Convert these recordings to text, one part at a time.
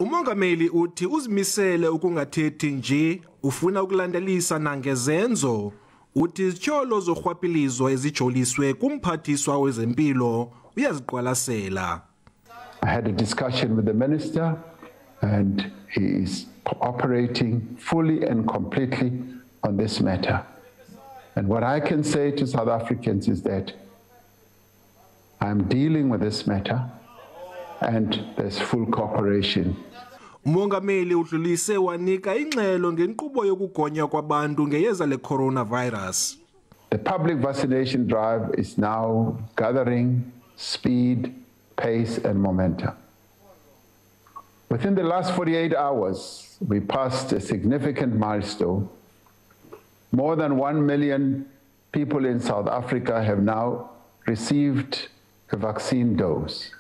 Umengameli uthi uzimisele ukungathethi nje, ufuna ukulandelisa nangezenzo. Uthi izitsholo zorhwaphilizo ezijoliswe kumphathiswa wezempilo uyaziqwalasela. I had a discussion with the minister and he is operating fully and completely on this matter. And what I can say to South Africans is that I'm dealing with this matter and there's full cooperation. Umengameli udlulise wanika ingxelo ngenkqubo yokugonywa kwabantu ngeyeza le-coronavirus. The public vaccination drive is now gathering speed, pace and momentum. Within the last 48 hours, we passed a significant milestone. More than 1 million people in South Africa have now received a vaccine dose.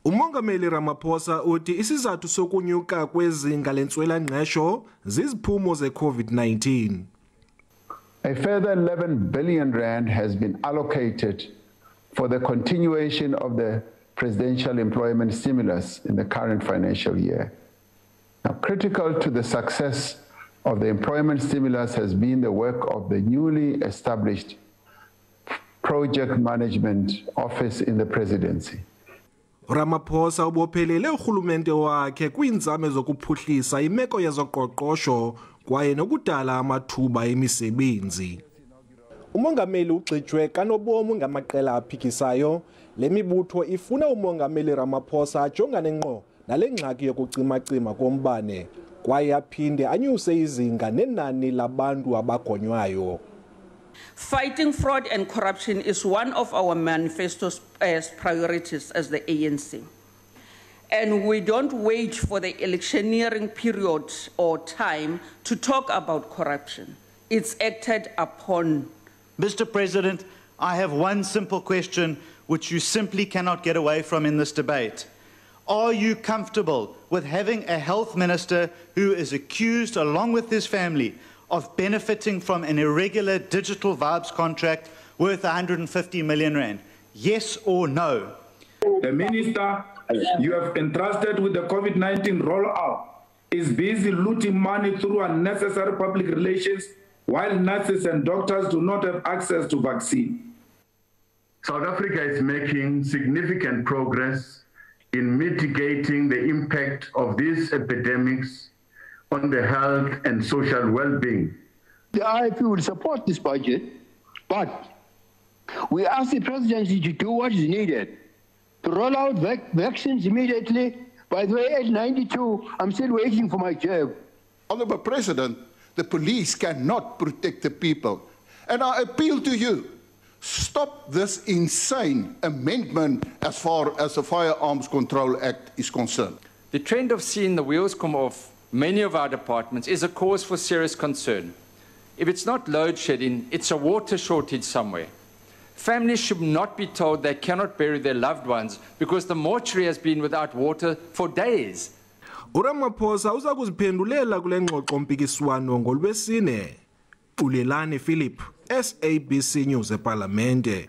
Umengameli Ramaphosa uthi isizathu sokunyuka kwezinga lentswela-ngqesho ziziphumo ze-COVID-19. A further 11 billion rand has been allocated for the continuation of the presidential employment stimulus in the current financial year. Now, critical to the success of the employment stimulus has been the work of the newly established Project Management Office in the Presidency. Ramaphosa ubophelele urhulumente wakhe kwiinzame zokuphuhlisa imeko yezoqoqosho kwaye nokudala amathuba emisebenzi. Umengameli ugxijwe kanobomu ngamaqela aphikisayo. Le mibutho ifuna umengameli Ramaphosa ajongane ngqo nale ngxaki yokucima-cima kombane kwaye aphinde anyuse izinga nenani labantu abagonywayo. Fighting fraud and corruption is one of our manifesto's priorities as the ANC. And we don't wait for the electioneering period or time to talk about corruption. It's acted upon. Mr. President, I have one simple question which you simply cannot get away from in this debate. Are you comfortable with having a health minister who is accused, along with his family, of benefiting from an irregular digital vibes contract worth 150 million rand? Yes or no? The minister you have entrusted with the COVID-19 rollout is busy looting money through unnecessary public relations while nurses and doctors do not have access to vaccine. South Africa is making significant progress in mitigating the impact of these epidemics on the health and social well-being. The IFP will support this budget, but we ask the presidency to do what is needed, to roll out vaccines immediately. By the way, at 92, I'm still waiting for my jab. Honourable President, the police cannot protect the people. And I appeal to you, stop this insane amendment as far as the Firearms Control Act is concerned. The trend of seeing the wheels come off many of our departments is a cause for serious concern. If it's not load shedding, it's a water shortage somewhere. Families should not be told they cannot bury their loved ones because the mortuary has been without water for days. Ramaphosa uza kuziphendulela kule ngxoxo-mpikiswano ngolwesine. Ulelani Philip, SABC News ePhalamende.